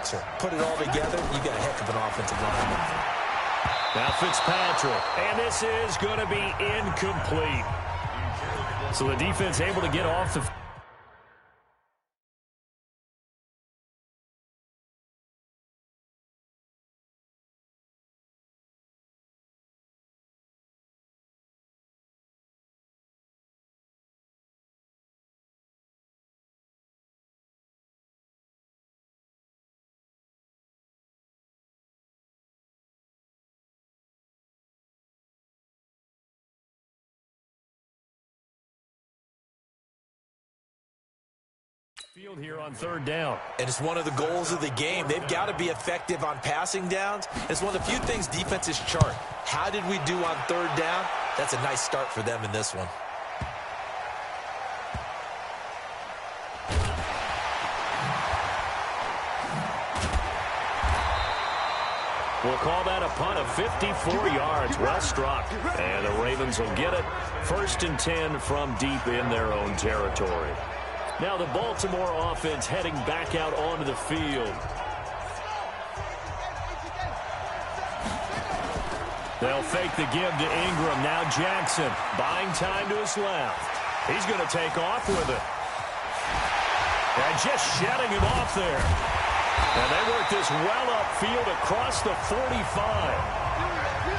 boxer. Put it all together, you got a heck of an offensive lineman. Now Fitzpatrick, and this is going to be incomplete. So the defense able to get off the field here on third down. And it's one of the goals of the game. They've got to be effective on passing downs. It's one of the few things defenses chart. How did we do on third down? That's a nice start for them in this one. We'll call that a punt of 54 yards. Well struck. And the Ravens will get it. 1st and 10 from deep in their own territory. Now the Baltimore offense heading back out onto the field. They'll fake the give to Ingram. Now Jackson buying time to his left. He's going to take off with it. And just shedding him off there. And they work this well upfield across the 45.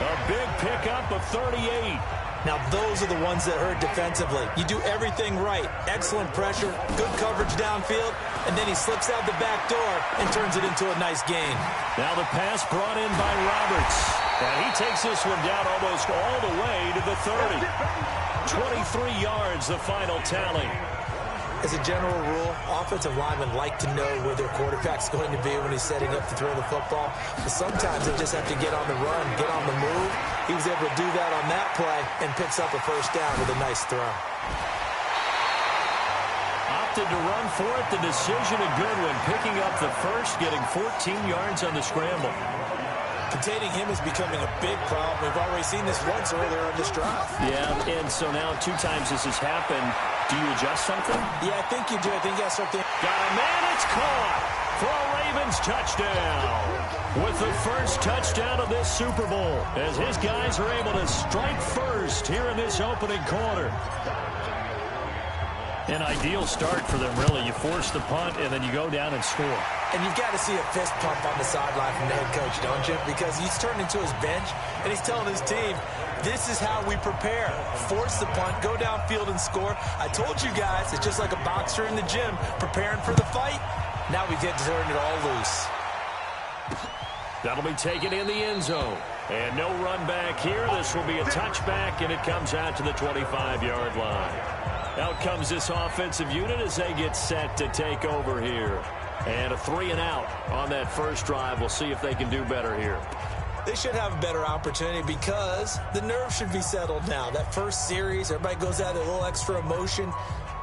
A big pickup of 38. Now, those are the ones that hurt defensively. You do everything right. Excellent pressure, good coverage downfield, and then he slips out the back door and turns it into a nice gain. Now the pass brought in by Roberts. And he takes this one down almost all the way to the 30. 23 yards, the final tally. As a general rule, offensive linemen like to know where their quarterback's going to be when he's setting up to throw the football. But sometimes they just have to get on the run, get on the move. He was able to do that on that play and picks up a first down with a nice throw. Opted to run for it. The decision a good one. Picking up the first, getting 14 yards on the scramble. Containing him is becoming a big problem. We've already seen this once earlier on this drive. Yeah, and so now 2 times this has happened. Do you adjust something? Yeah, I think you do. I think you got something. Got a man. It's caught for a Ravens touchdown. With the first touchdown of this Super Bowl, as his guys are able to strike first here in this opening quarter. An ideal start for them, really. You force the punt, and then you go down and score. And you've got to see a fist pump on the sideline from the head coach, don't you? Because he's turned into his bench, and he's telling his team, this is how we prepare. Force the punt, go downfield and score. I told you guys, it's just like a boxer in the gym preparing for the fight. Now we get to turn it all loose. That'll be taken in the end zone. And no run back here. This will be a touchback, and it comes out to the 25-yard line. Out comes this offensive unit as they get set to take over here. And a 3-and-out on that first drive. We'll see if they can do better here. They should have a better opportunity because the nerves should be settled now. That first series, everybody goes out with a little extra emotion.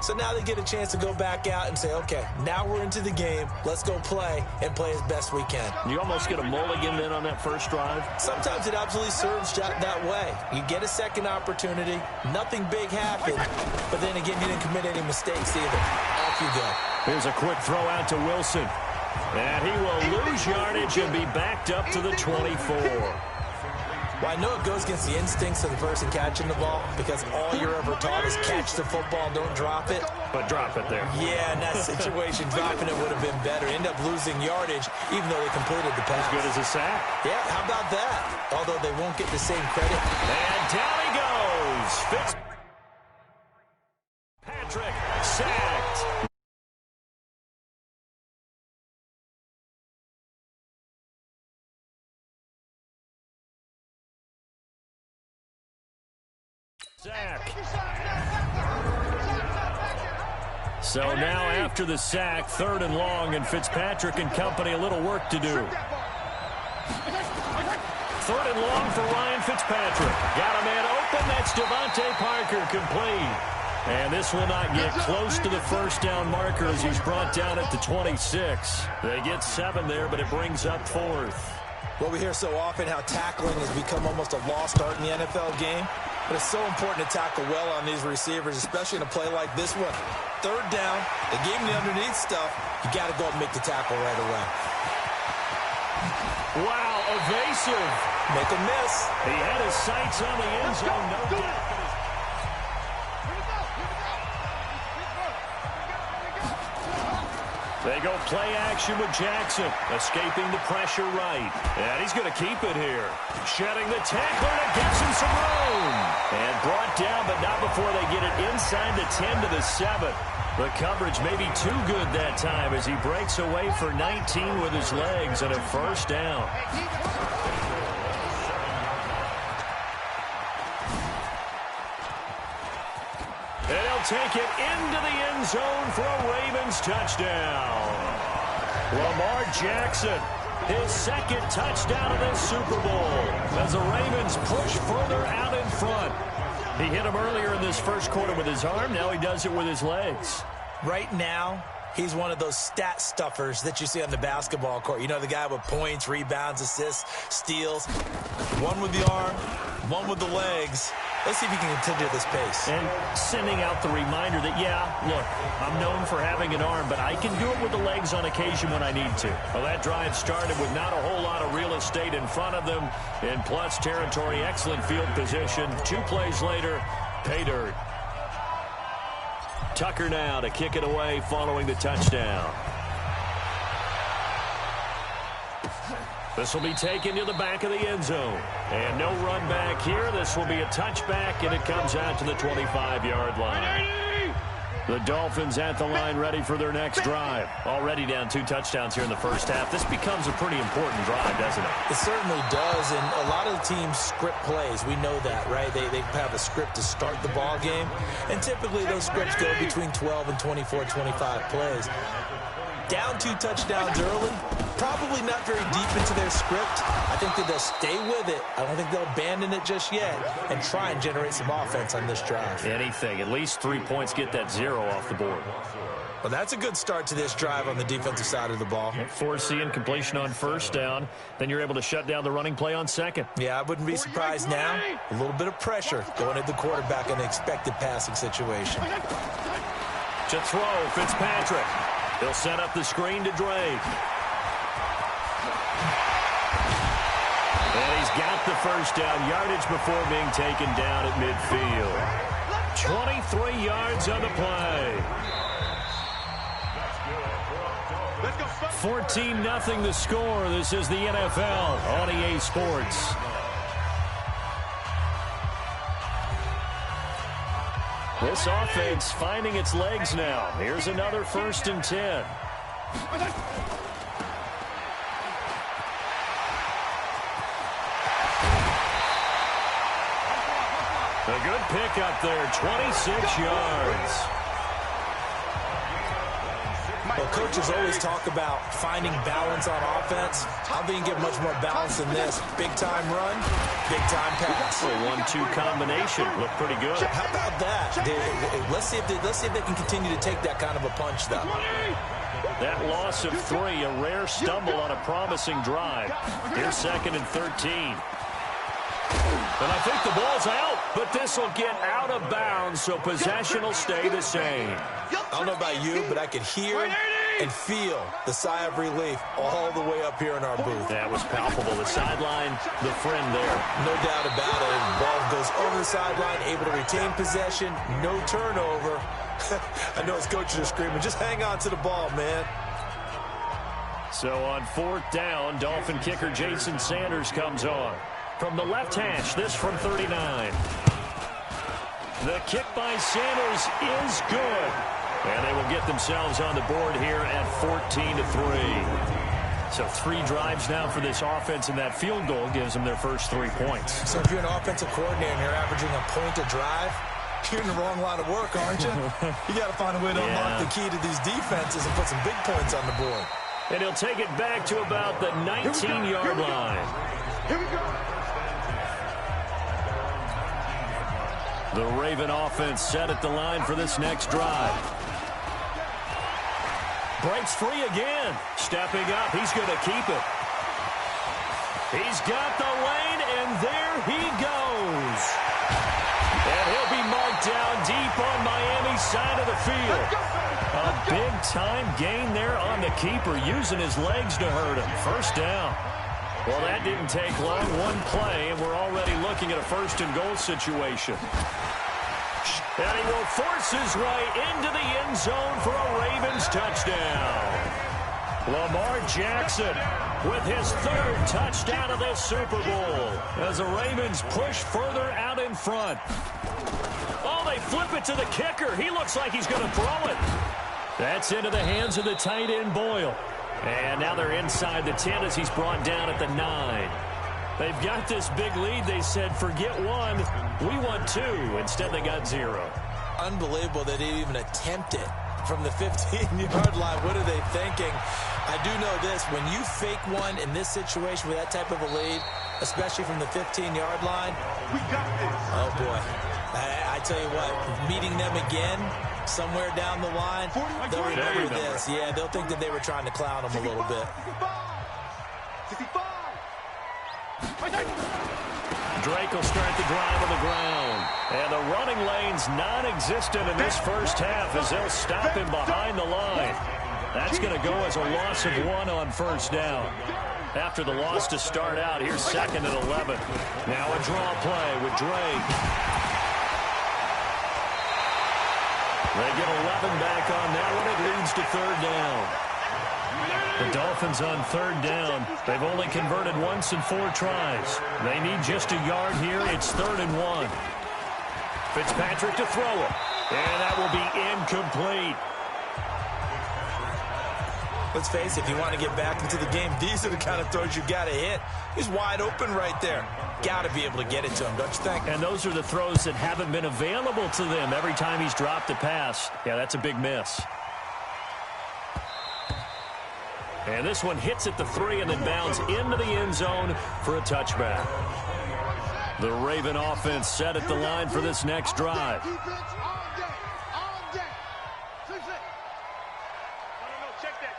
So now they get a chance to go back out and say, okay, now we're into the game. Let's go play and play as best we can. You almost get a mulligan then on that first drive? Sometimes it absolutely serves that way. You get a second opportunity. Nothing big happened. But then again, you didn't commit any mistakes either. Off you go. Here's a quick throw out to Wilson. And he will lose yardage and be backed up to the 24. Well, I know it goes against the instincts of the person catching the ball because all you're ever taught is catch the football, don't drop it. But drop it there. Yeah, in that situation, dropping it would have been better. End up losing yardage even though they completed the pass. As good as a sack. Yeah, how about that? Although they won't get the same credit. And down he goes. Fitzpatrick sacked. Sack. So now after the sack, 3rd and long, and Fitzpatrick and company a little work to do. 3rd and long for Ryan Fitzpatrick. Got a man open. That's Devontae Parker complete. And this will not get close to the first down marker as he's brought down at the 26. They get 7 there, but it brings up 4th. Well, we hear so often how tackling has become almost a lost art in the NFL game. But it's so important to tackle well on these receivers, especially in a play like this one. 3rd down, they gave him the underneath stuff. You got to go and make the tackle right away. Wow, evasive. Make a miss. He had his sights on the end zone, no doubt. They go play action with Jackson, escaping the pressure right. And he's going to keep it here. Shedding the tackler, and it gives him some room. And brought down, but not before they get it inside the 10 to the 7. The coverage may be too good that time as he breaks away for 19 with his legs and a first down. And he'll take it into the end zone for a Ravens touchdown. Lamar Jackson, his second touchdown of this Super Bowl as the Ravens push further out in front. He hit him earlier in this first quarter with his arm. Now he does it with his legs. Right now, he's one of those stat stuffers that you see on the basketball court. You know, the guy with points, rebounds, assists, steals. One with the arm, one with the legs. Let's see if he can continue this pace. And sending out the reminder that, yeah, look, I'm known for having an arm, but I can do it with the legs on occasion when I need to. Well, that drive started with not a whole lot of real estate in front of them. In plus territory, excellent field position. 2 plays later, pay dirt. Tucker now to kick it away following the touchdown. This will be taken to the back of the end zone. And no run back here. This will be a touchback, and it comes out to the 25-yard line. The Dolphins at the line ready for their next drive. Already down 2 touchdowns here in the first half. This becomes a pretty important drive, doesn't it? It certainly does, and a lot of the teams script plays. We know that, right? They have a script to start the ball game, and typically those scripts go between 12 and 24, 25 plays. Down 2 touchdowns early, probably not very deep into their script. I think that they'll stay with it. I don't think they'll abandon it just yet and try and generate some offense on this drive. Anything. At least 3 points, get that 0 off the board. Well, that's a good start to this drive on the defensive side of the ball. Foreseeing completion on first down. Then you're able to shut down the running play on second. Yeah, I wouldn't be surprised now. A little bit of pressure going at the quarterback in an expected passing situation. To throw, Fitzpatrick. He'll set up the screen to Drake. And he's got the first down yardage before being taken down at midfield. 23 yards on the play. 14-0 the score. This is the NFL on EA Sports. This offense finding its legs now. Here's another 1st and 10. A good pickup there, 26 yards. Well, coaches always talk about finding balance on offense. I don't think you can get much more balance than this. Big-time run, big-time pass. A 1-2 combination. Looked pretty good. How about that? Let's see if they can continue to take that kind of a punch, though. That loss of 3, a rare stumble on a promising drive. Here's 2nd and 13. And I think the ball's out, but this will get out of bounds, so possession will stay the same. I don't know about you, but I could hear and feel the sigh of relief all the way up here in our booth. That was palpable. The sideline, the friend there. No doubt about it. The ball goes over the sideline, able to retain possession, no turnover. I know his coaches are screaming, just hang on to the ball, man. So on 4th down, Dolphin kicker Jason Sanders comes on. From the left hash, this from 39. The kick by Sanders is good. And they will get themselves on the board here at 14-3. So 3 drives now for this offense, and that field goal gives them their first 3 points. So if you're an offensive coordinator and you're averaging a point a drive, you're in the wrong line of work, aren't you? You got to find a way to unlock the key to these defenses and put some big points on the board. And he'll take it back to about the 19-yard line. Here we go. The Raven offense set at the line for this next drive. Breaks free again. Stepping up. He's going to keep it. He's got the lane, and there he goes. And he'll be marked down deep on Miami's side of the field. A big-time gain there on the keeper, using his legs to hurt him. First down. Well, that didn't take long. One play, and we're already looking at a first-and-goal situation. And he will force his way into the end zone for a Ravens touchdown. Lamar Jackson with his third touchdown of this Super Bowl as the Ravens push further out in front. Oh, they flip it to the kicker. He looks like he's going to throw it. That's into the hands of the tight end, Boyle. And now they're inside the 10 as he's brought down at the 9. They've got this big lead. They said, forget one, we want two. Instead, they got 0. Unbelievable that they even attempt it from the 15-yard line. What are they thinking? I do know this. When you fake one in this situation with that type of a lead, especially from the 15-yard line, we got this. Oh, boy. I tell you what, meeting them again somewhere down the line, they'll remember this. Yeah, they'll think that they were trying to clown them a little bit. Drake will start the drive on the ground. And the running lane's non-existent in this first half as they'll stop him behind the line. That's going to go as a loss of 1 on first down. After the loss to start out, here's 2nd and 11. Now a draw play with Drake. They get 11 back on that one. It leads to 3rd down. The Dolphins on 3rd down. They've only converted once in 4 tries. They need just a yard here. It's 3rd and 1. Fitzpatrick to throw it. And that will be incomplete. Let's face it, if you want to get back into the game, these are the kind of throws you got to hit. He's wide open right there. Got to be able to get it to him, don't you think? And those are the throws that haven't been available to them every time he's dropped a pass. Yeah, that's a big miss. And this one hits at the 3 and then bounds into the end zone for a touchback. The Raven offense set at the line for this next drive.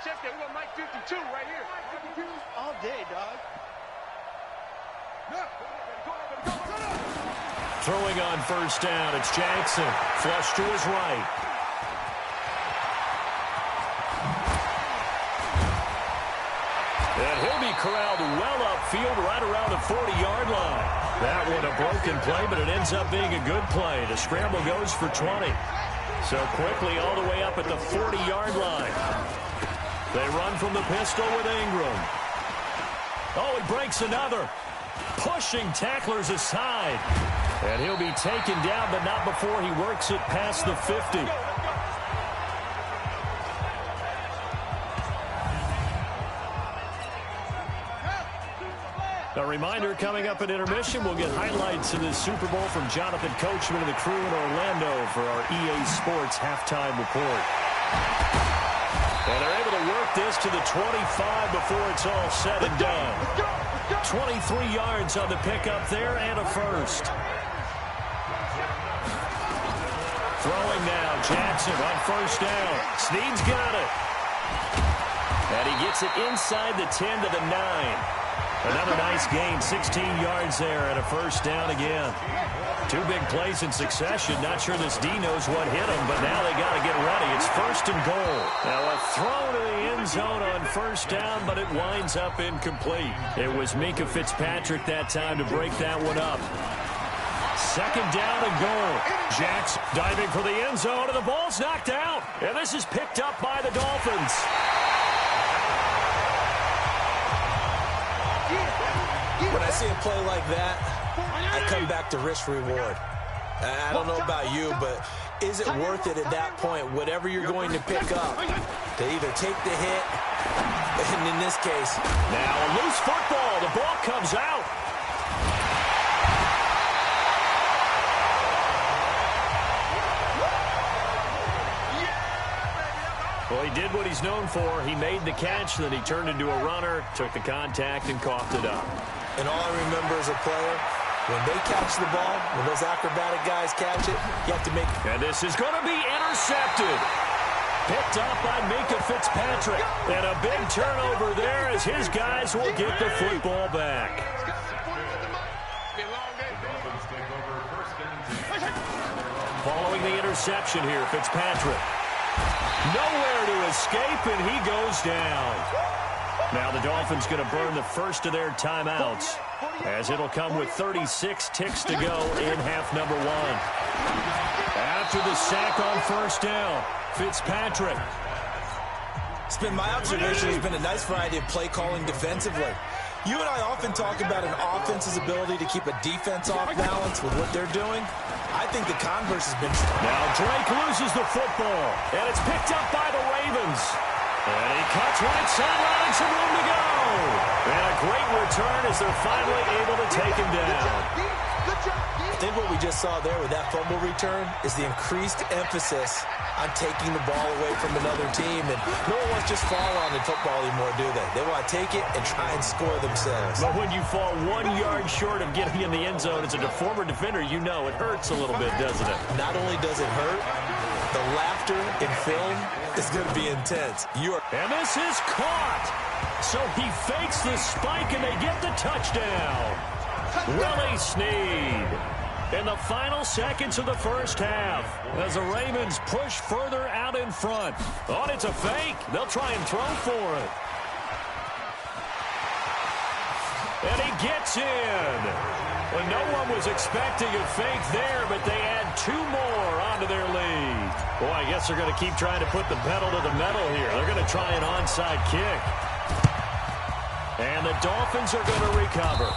Check that. We got Mike 52 right here. All day, dog. Throwing on first down, it's Jackson. Flush to his right. And he'll be corralled well upfield right around the 40-yard line. That one a broken play, but it ends up being a good play. The scramble goes for 20. So quickly all the way up at the 40-yard line. They run from the pistol with Ingram. Oh, he breaks another. Pushing tacklers aside. And he'll be taken down, but not before he works it past the 50. A reminder, coming up at intermission, we'll get highlights of this Super Bowl from Jonathan Coachman and the crew in Orlando for our EA Sports halftime report. And they're able to work this to the 25 before it's all said and done. 23 yards on the pickup there and a first. Throwing now, Jackson on first down. Snead's got it. And he gets it inside the 10 to the 9. Another nice gain, 16 yards there and a first down again. 2 big plays in succession. Not sure this D knows what hit him, but now they got to get ready. It's 1st and goal. Now a throw to the end zone on first down, but it winds up incomplete. It was Minkah Fitzpatrick that time to break that one up. 2nd down and goal. Jackson diving for the end zone, and the ball's knocked out. And this is picked up by the Dolphins. When I see a play like that, I come back to risk-reward. I don't know about you, but is it worth it at that point, whatever you're going to pick up, to either take the hit, and in this case... Now a loose football. The ball comes out. Well, he did what he's known for. He made the catch, then he turned into a runner, took the contact, and coughed it up. And all I remember as a player, when they catch the ball, when those acrobatic guys catch it, you have to make... And this is going to be intercepted. Picked up by Minkah Fitzpatrick. And a big turnover there as his guys will get the football back. Following the interception here, Fitzpatrick. Nowhere to escape, and he goes down. Now the Dolphins going to burn the first of their timeouts, as it'll come with 36 ticks to go in half number 1. After the sack on first down, Fitzpatrick. It's been my observation. There's been a nice variety of play calling defensively. You and I often talk about an offense's ability to keep a defense off balance with what they're doing. I think the converse has been true. Now Drake loses the football, and it's picked up by the Ravens. And he cuts right sideline, some room to go. And a great return as they're finally able to take him down. I think what we just saw there with that fumble return is the increased emphasis on taking the ball away from another team. And no one wants to just fall on the football anymore, do they? They want to take it and try and score themselves. But when you fall 1 yard short of getting in the end zone as a former defender, you know it hurts a little bit, doesn't it? Not only does it hurt, the laughter in film is going to be intense. And this is caught. So he fakes the spike, and they get the touchdown. Willie Snead in the final seconds of the first half as the Ravens push further out in front. Oh, it's a fake. They'll try and throw for it. And he gets in. Well, no one was expecting a fake there, but they add 2 more onto their lead. Boy, I guess they're going to keep trying to put the pedal to the metal here. They're going to try an onside kick. And the Dolphins are going to recover.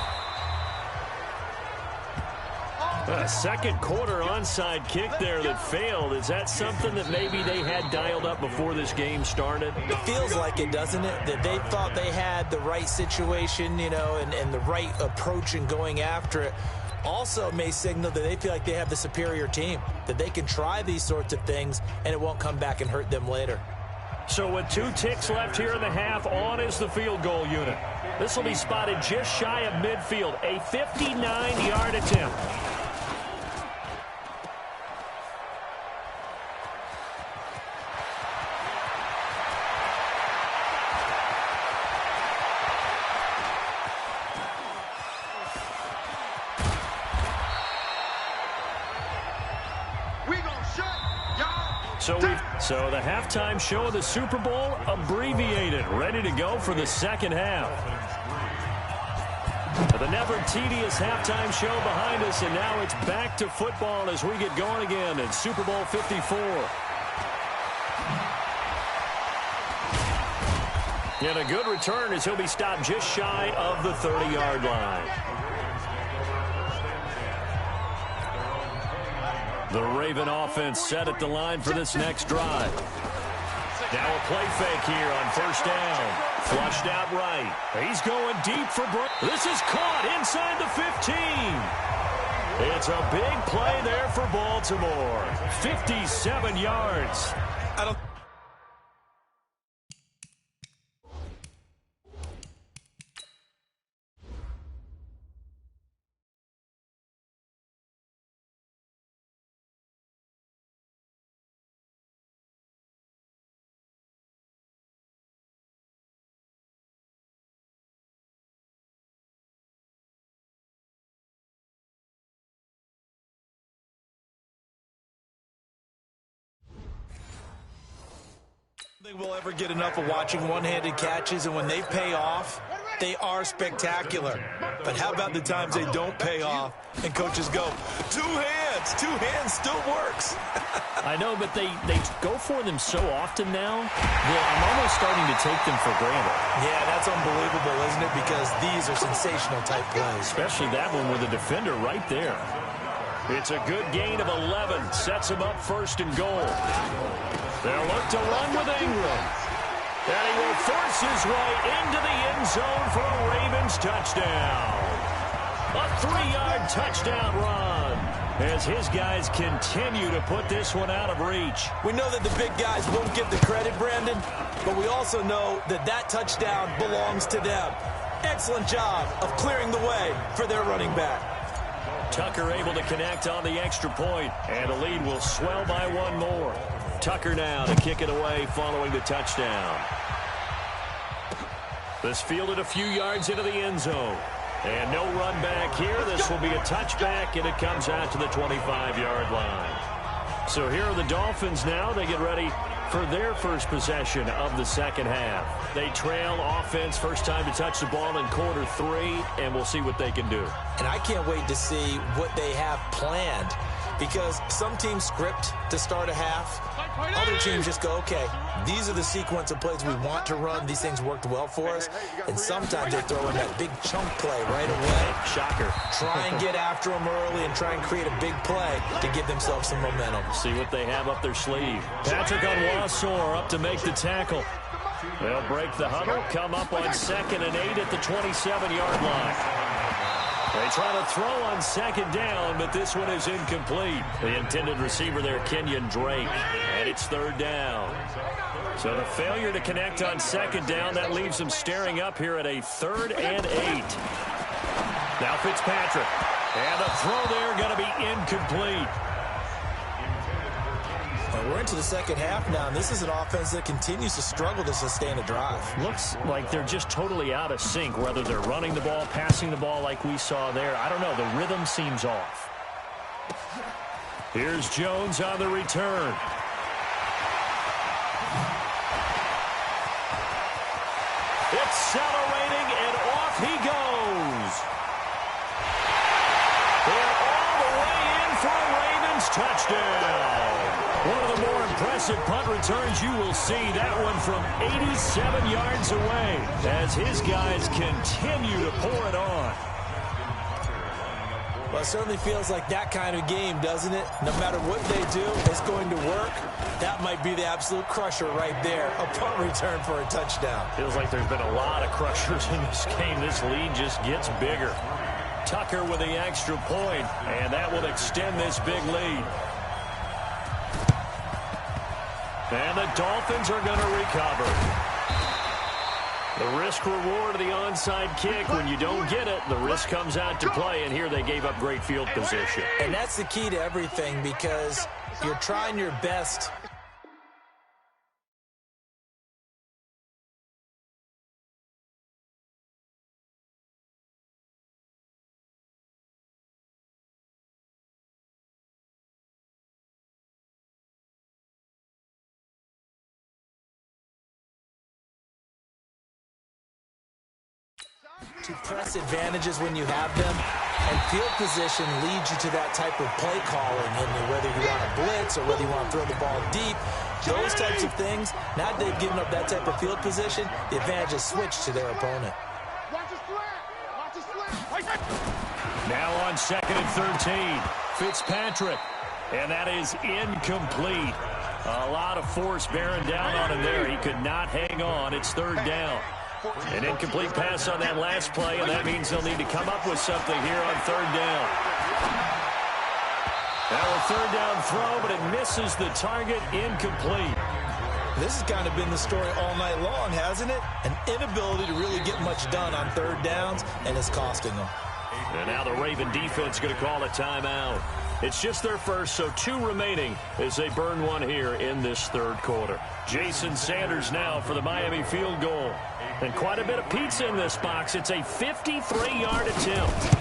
A second quarter onside kick there that failed. Is that something that maybe they had dialed up before this game started? It feels like it, doesn't it? That they thought they had the right situation, you know, and the right approach in going after it. Also may signal that they feel like they have the superior team, that they can try these sorts of things and it won't come back and hurt them later. So with 2 ticks left here in the half, on is the field goal unit. This will be spotted just shy of midfield, a 59-yard attempt. So the halftime show of the Super Bowl abbreviated, ready to go for the second half. The never tedious halftime show behind us, and now it's back to football as we get going again in Super Bowl 54. And a good return as he'll be stopped just shy of the 30-yard line. The Raven offense set at the line for this next drive. Now a play fake here on first down. Flushed out right. He's going deep for Brown. This is caught inside the 15. It's a big play there for Baltimore. 57 yards. I don't think we'll ever get enough of watching one-handed catches, and when they pay off, they are spectacular. But how about the times they don't pay off and coaches go, 2 hands, 2 hands still works. I know, but they go for them so often now that I'm almost starting to take them for granted. Yeah, that's unbelievable, isn't it? Because these are sensational type plays. Especially that one with the defender right there. It's a good gain of 11. Sets him up first and goal. They'll look to run with Ingram. And he will force his way into the end zone for a Ravens touchdown. A 3-yard touchdown run as his guys continue to put this one out of reach. We know that the big guys won't get the credit, Brandon, but we also know that that touchdown belongs to them. Excellent job of clearing the way for their running back. Tucker able to connect on the extra point, and the lead will swell by 1 more. Tucker now to kick it away following the touchdown. This fielded a few yards into the end zone. And no run back here. This will be a touchback, and it comes out to the 25-yard line. So here are the Dolphins now. They get ready for their first possession of the second half. They trail offense, first time to touch the ball in quarter 3, and we'll see what they can do. And I can't wait to see what they have planned, because some teams script to start a half. Other teams just go, okay, these are the sequence of plays we want to run. These things worked well for us. And sometimes they throw in that big chunk play right away. Shocker. Try and get after them early and try and create a big play to give themselves some momentum. See what they have up their sleeve. Patrick Onwuasor up to make the tackle. They'll break the huddle, come up on 2nd and 8 at the 27-yard line. They try to throw on 2nd down, but this one is incomplete. The intended receiver there, Kenyon Drake, and it's 3rd down. So the failure to connect on 2nd down, that leaves them staring up here at a 3rd and 8. Now Fitzpatrick, and the throw there going to be incomplete. We're into the second half now, and this is an offense that continues to struggle to sustain a drive. Looks like they're just totally out of sync, whether they're running the ball, passing the ball like we saw there. I don't know. The rhythm seems off. Here's Jones on the return. Accelerating, and off he goes. And all the way in for a Ravens touchdown. One of the more impressive punt returns you will see. That one from 87 yards away as his guys continue to pour it on. Well, it certainly feels like that kind of game, doesn't it? No matter what they do, it's going to work. That might be the absolute crusher right there. A punt return for a touchdown. Feels like there's been a lot of crushers in this game. This lead just gets bigger. Tucker with the extra point, and that will extend this big lead. And the Dolphins are going to recover. The risk-reward of the onside kick, when you don't get it, the risk comes out to play, and here they gave up great field position. And that's the key to everything, because you're trying your best. To press advantages when you have them, and field position leads you to that type of play calling, and whether you want to blitz or whether you want to throw the ball deep, those types of things. Now that they've given up that type of field position, the advantage is switched to their opponent. Now on 2nd and 13, Fitzpatrick, and that is incomplete. A lot of force bearing down on him there. He could not hang on. It's 3rd down. An incomplete pass on that last play, and that means they'll need to come up with something here on 3rd down. Now a 3rd down throw, but it misses the target, incomplete. This has kind of been the story all night long, hasn't it? An inability to really get much done on 3rd downs, and it's costing them. And now the Raven defense going to call a timeout. It's just their first, so 2 remaining as they burn one here in this 3rd quarter. Jason Sanders now for the Miami field goal. And quite a bit of pizza in this box. It's a 53-yard attempt.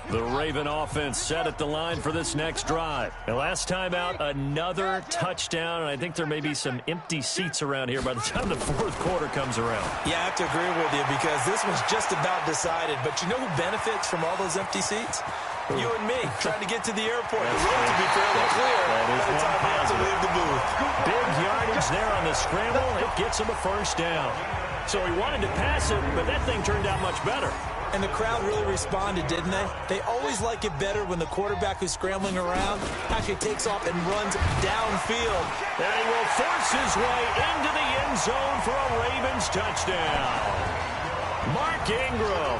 The Raven offense set at the line for this next drive. And last time out, another touchdown. And I think there may be some empty seats around here by the time the 4th quarter comes around. Yeah, I have to agree with you, because this one's just about decided. But you know who benefits from all those empty seats? You and me, trying to get to the airport. The road to be fairly clear by the time we have to leave the booth. Big yardage there on the scramble. It gets him a 1st down. So he wanted to pass it, but that thing turned out much better. And the crowd really responded, didn't they? They always like it better when the quarterback who's scrambling around actually takes off and runs downfield. And he will force his way into the end zone for a Ravens touchdown. Mark Ingram,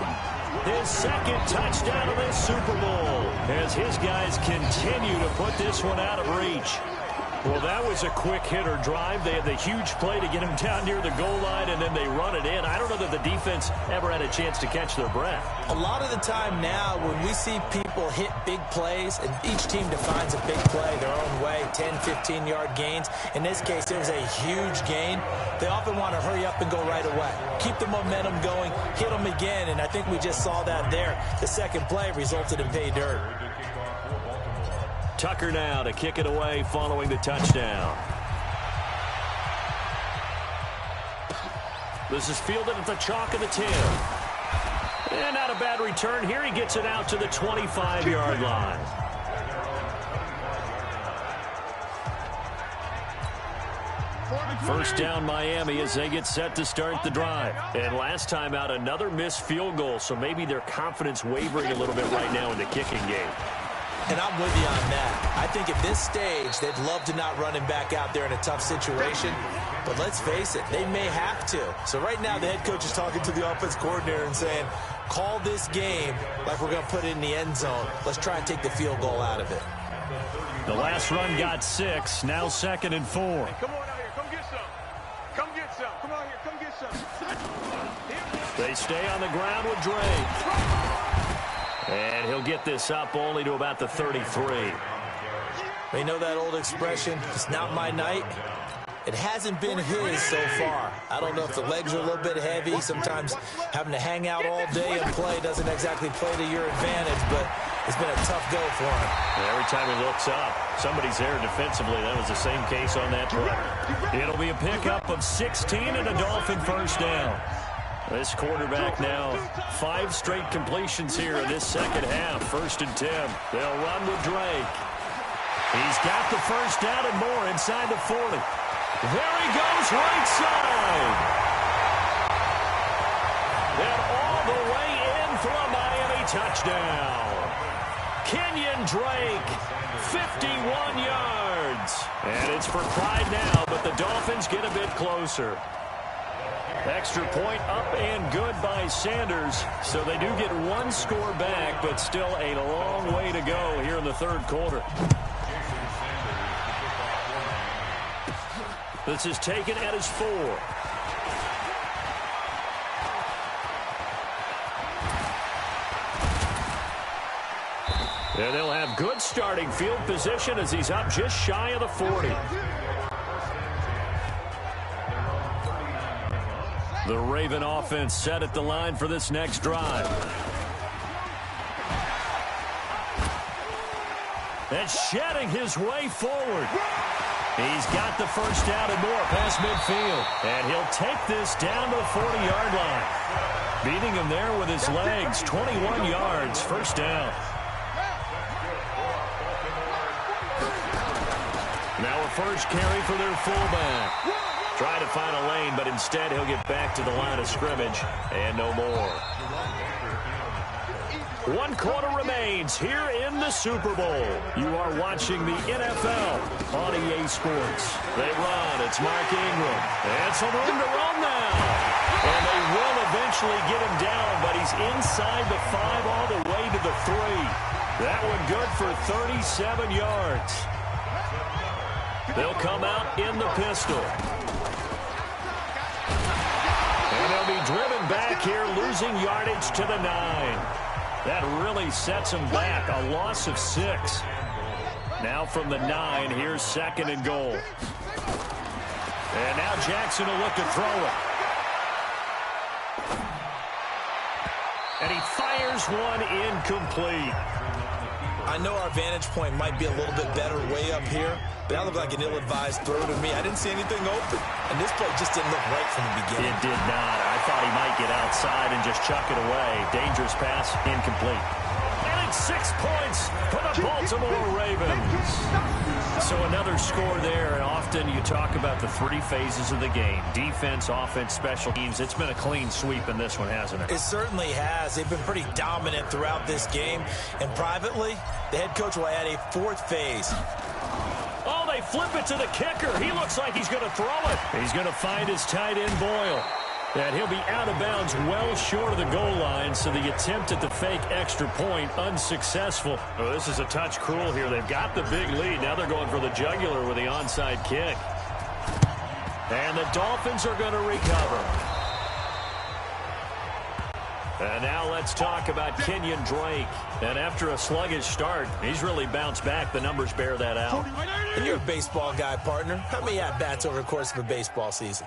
his 2nd touchdown of this Super Bowl, as his guys continue to put this one out of reach. Well, that was a quick hitter drive. They had the huge play to get him down near the goal line, and then they run it in. I don't know that the defense ever had a chance to catch their breath. A lot of the time now when we see people hit big plays, and each team defines a big play their own way, 10, 15-yard gains. In this case, there was a huge gain. They often want to hurry up and go right away. Keep the momentum going, hit them again, and I think we just saw that there. The second play resulted in pay dirt. Tucker now to kick it away following the touchdown. This is fielded at the chalk of the 10. And not a bad return here. He gets it out to the 25-yard line. First down Miami as they get set to start the drive. And last time out, another missed field goal, so maybe their confidence wavering a little bit right now in the kicking game. And I'm with you on that. I think at this stage, they'd love to not run him back out there in a tough situation. But let's face it, they may have to. So right now, the head coach is talking to the offense coordinator and saying, call this game like we're going to put it in the end zone. Let's try and take the field goal out of it. The last run got 6. Now 2nd and 4. Hey, come on out here. Come get some. Come get some. Come out here. Come get some. They stay on the ground with Drake. And he'll get this up only to about the 33. They know that old expression, it's not my night. It hasn't been his so far. I don't know if the legs are a little bit heavy. Sometimes having to hang out all day and play doesn't exactly play to your advantage, but it's been a tough go for him. And every time he looks up, somebody's there defensively. That was the same case on that play. It'll be a pickup of 16 and a Dolphin first down. This quarterback now, 5 straight completions here in this second half. 1st and 10. They'll run with Drake. He's got the first down and more inside the 40. There he goes, right side. And all the way in for a Miami touchdown. Kenyon Drake, 51 yards. And it's for pride now, but the Dolphins get a bit closer. Extra point up and good by Sanders. So they do get 1 score back, but still a long way to go here in the 3rd quarter. This is taken at his 4. And they'll have good starting field position as he's up just shy of the 40. The Raven offense set at the line for this next drive. And shedding his way forward. He's got the first down and more past midfield. And he'll take this down to the 40-yard line. Beating him there with his legs. 21 yards, first down. Now a first carry for their fullback. Try to find a lane, but instead he'll get back to the line of scrimmage, and no more. 1 quarter remains here in the Super Bowl. You are watching the NFL on EA Sports. They run. It's Mark Ingram. And some room to run now. And they will eventually get him down, but he's inside the 5 all the way to the 3. That one good for 37 yards. They'll come out in the pistol. And they'll be driven back here, losing yardage to the 9. That really sets them back, a loss of 6. Now from the 9, here's 2nd and goal. And now Jackson will look to throw it. And he fires one incomplete. I know our vantage point might be a little bit better way up here, but that looked like an ill-advised throw to me. I didn't see anything open, and this play just didn't look right from the beginning. It did not. I thought he might get outside and just chuck it away. Dangerous pass, incomplete. And it's 6 points for the Baltimore Ravens. So another score there, and often you talk about the 3 phases of the game. Defense, offense, special teams. It's been a clean sweep in this one, hasn't it? It certainly has. They've been pretty dominant throughout this game. And privately, the head coach will add a 4th phase. Oh, they flip it to the kicker. He looks like he's going to throw it. He's going to find his tight end, Boyle. And he'll be out of bounds well short of the goal line, so the attempt at the fake extra point unsuccessful. Oh, this is a touch cruel here. They've got the big lead. Now they're going for the jugular with the onside kick. And the Dolphins are going to recover. And now let's talk about Kenyon Drake. And after a sluggish start, he's really bounced back. The numbers bear that out. And you're a baseball guy, partner. How many at-bats over the course of a baseball season?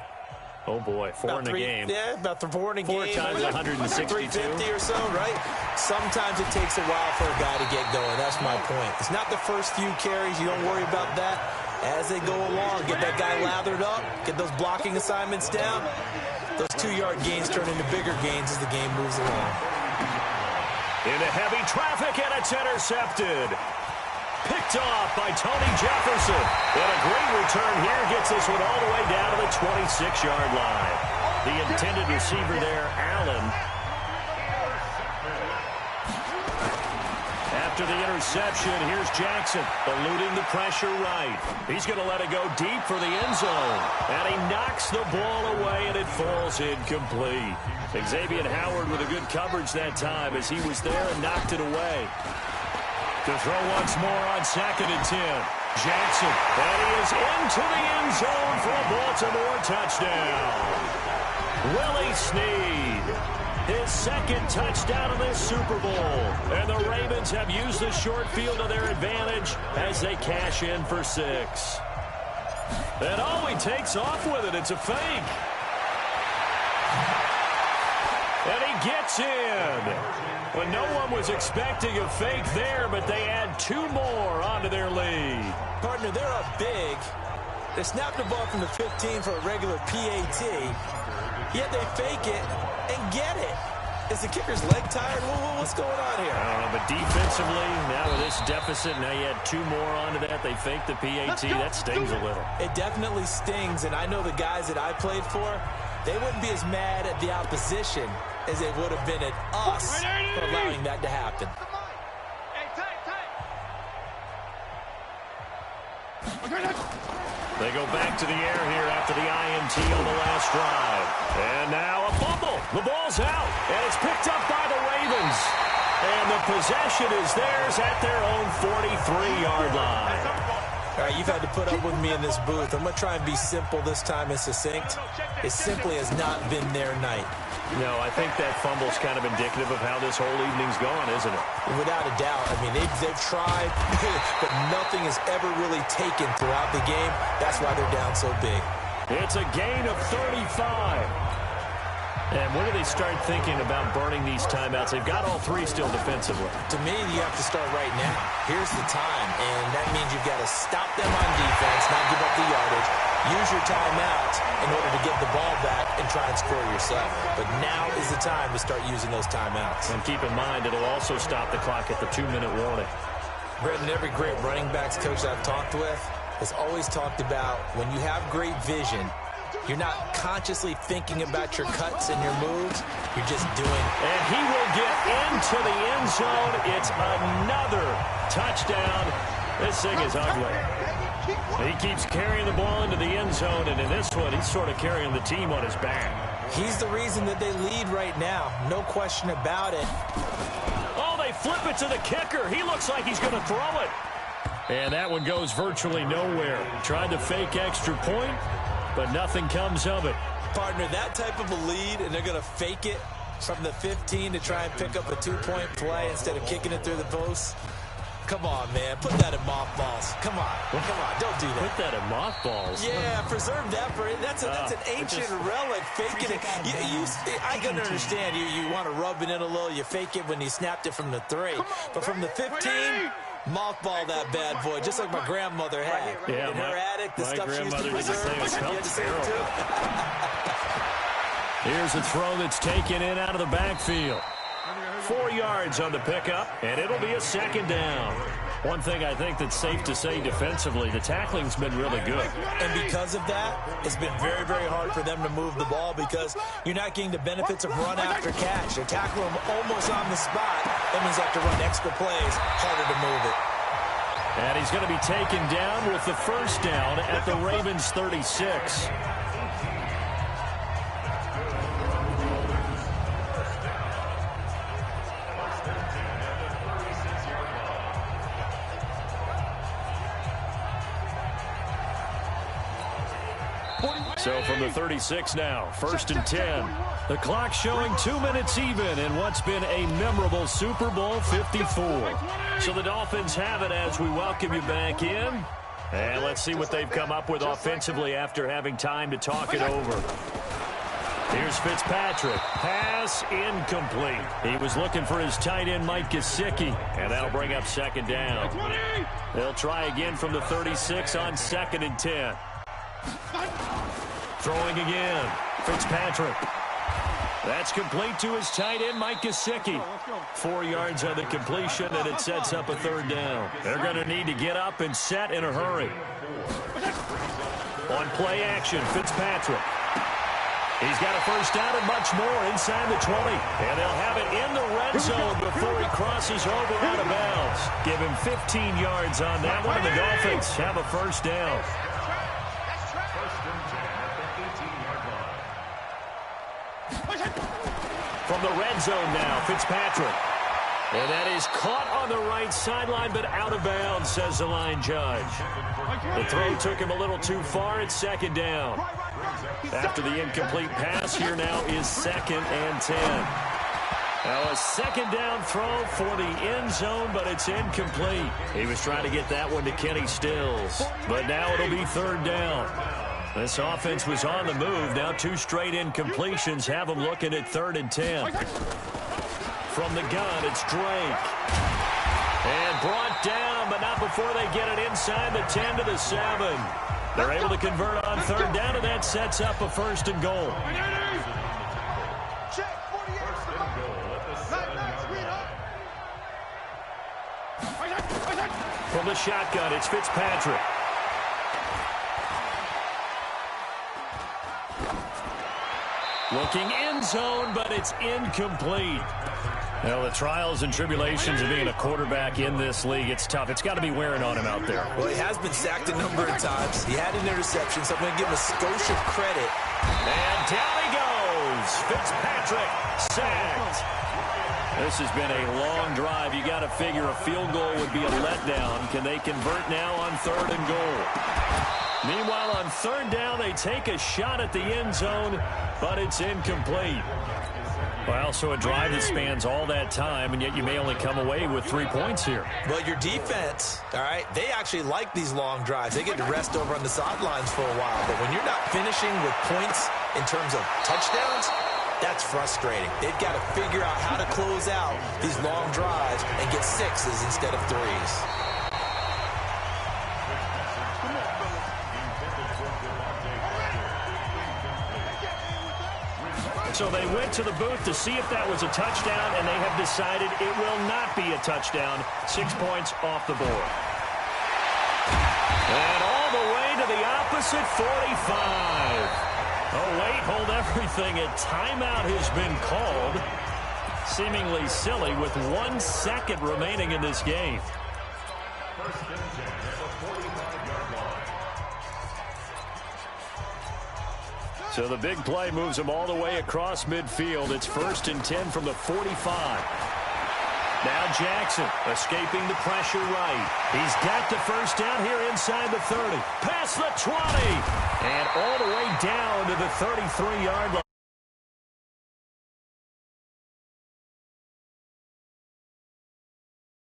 Oh, boy, four in a game. Yeah, about 4 in a game. 4 times 162. 350 or so, right? Sometimes it takes a while for a guy to get going. That's my point. It's not the first few carries. You don't worry about that. As they go along, get that guy lathered up, get those blocking assignments down. Those 2-yard gains turn into bigger gains as the game moves along. Into heavy traffic, and it's intercepted. Picked off by Tony Jefferson. And a great return here gets this one all the way down to the 26-yard line. The intended receiver there, Allen. After the interception, here's Jackson, eluding the pressure right. He's going to let it go deep for the end zone. And he knocks the ball away, and it falls incomplete. Xavier Howard with a good coverage that time as he was there and knocked it away. To throw once more on 2nd and 10. Jackson, and he is into the end zone for a Baltimore touchdown. Willie Snead, his 2nd touchdown in this Super Bowl. And the Ravens have used the short field to their advantage as they cash in for 6. And oh, he takes off with it. It's a fake. And he gets in. Well, no one was expecting a fake there, but they add 2 more onto their lead. Partner, they're up big. They snap the ball from the 15 for a regular PAT, yet they fake it and get it. Is the kicker's leg tired? What's going on here? I don't know, but defensively, now with this deficit, now you add 2 more onto that. They fake the PAT. That stings a little. It definitely stings, and I know the guys that I played for, they wouldn't be as mad at the opposition as they would have been at us for allowing that to happen. They go back to the air here after the INT on the last drive. And now a fumble. The ball's out, and it's picked up by the Ravens. And the possession is theirs at their own 43-yard line. All right, you've had to put up with me in this booth. I'm going to try and be simple this time and succinct. It simply has not been their night. No, I think that fumble's kind of indicative of how this whole evening's going, isn't it? Without a doubt. I mean, they've tried, but nothing is ever really taken throughout the game. That's why they're down so big. It's a gain of 35. And when do they start thinking about burning these timeouts? They've got all 3 still defensively. To me, you have to start right now. Here's the time, and that means you've got to stop them on defense, not give up the yardage, use your timeout in order to get the ball back and try and score yourself. But now is the time to start using those timeouts. And keep in mind, it'll also stop the clock at the 2-minute warning. Brendan, every great running backs coach I've talked with has always talked about when you have great vision, you're not consciously thinking about your cuts and your moves. You're just doing it. And he will get into the end zone. It's another touchdown. This thing is ugly. He keeps carrying the ball into the end zone, and in this one, he's sort of carrying the team on his back. He's the reason that they lead right now. No question about it. Oh, they flip it to the kicker. He looks like he's going to throw it. And that one goes virtually nowhere. Tried to fake extra point, but nothing comes of it. Partner, that type of a lead, and they're going to fake it from the 15 to try and pick up a 2-point play instead of kicking it through the post. Come on, man. Put that in mothballs. Come on. Come on. Don't do that. Put that in mothballs. Yeah, preserve that for it. That's an ancient relic. Faking it. I can understand. You want to rub it in a little. You fake it when you snapped it from the 3. But from the 15, mothball that bad boy, just like my grandmother had. Yeah, in her attic, the stuff she used to preserve. You had to say it too. Here's a throw that's taken in out of the backfield. 4 yards on the pickup, and it'll be a 2nd down. One thing I think that's safe to say defensively, the tackling's been really good. And because of that, it's been very, very hard for them to move the ball because you're not getting the benefits of run after catch. They tackle them almost on the spot. That means they have to run extra plays, harder to move it. And he's going to be taken down with the 1st down at the Ravens 36. So from the 36 now, 1st and 10. The clock showing 2 minutes even in what's been a memorable Super Bowl 54. So the Dolphins have it as we welcome you back in. And let's see what they've come up with offensively after having time to talk it over. Here's Fitzpatrick. Pass incomplete. He was looking for his tight end, Mike Gesicki, and that'll bring up 2nd down. They'll try again from the 36 on 2nd and 10. Throwing again. Fitzpatrick. That's complete to his tight end, Mike Gesicki. 4 yards on the completion, and it sets up a 3rd down. They're going to need to get up and set in a hurry. On play action, Fitzpatrick. He's got a 1st down and much more inside the 20. And they'll have it in the red zone before he crosses over out of bounds. Give him 15 yards on that one, and the Dolphins have a 1st down. From the red zone now, Fitzpatrick. And that is caught on the right sideline, but out of bounds, says the line judge. The throw took him a little too far. It's 2nd down. After the incomplete pass, here now is 2nd and 10. Now a 2nd down throw for the end zone, but it's incomplete. He was trying to get that one to Kenny Stills, but now it'll be 3rd down. This offense was on the move. Now 2 straight incompletions have them looking at 3rd and 10. From the gun, it's Drake. And brought down, but not before they get it inside the 10 to the 7. They're able to convert on 3rd down, and that sets up a 1st and goal. From the shotgun, it's Fitzpatrick. Looking end zone, but it's incomplete. Well, the trials and tribulations of being a quarterback in this league, it's tough. It's got to be wearing on him out there. Well, he has been sacked a number of times. He had an interception, so I'm going to give him a skosh of credit. And down he goes. Fitzpatrick sacked. This has been a long drive. You got to figure a field goal would be a letdown. Can they convert now on 3rd and goal? Meanwhile, on 3rd down, they take a shot at the end zone, but it's incomplete. Well, so a drive that spans all that time, and yet you may only come away with 3 points here. Well, your defense, all right, they actually like these long drives. They get to rest over on the sidelines for a while. But when you're not finishing with points in terms of touchdowns, that's frustrating. They've got to figure out how to close out these long drives and get 6s instead of 3s. So they went to the booth to see if that was a touchdown, and they have decided it will not be a touchdown. 6 points off the board. And all the way to the opposite 45. Oh, wait, hold everything. A timeout has been called. Seemingly silly with 1 second remaining in this game. So the big play moves them all the way across midfield. It's 1st and 10 from the 45. Now Jackson escaping the pressure right. He's got the 1st down here inside the 30. Past the 20. And all the way down to the 33-yard line.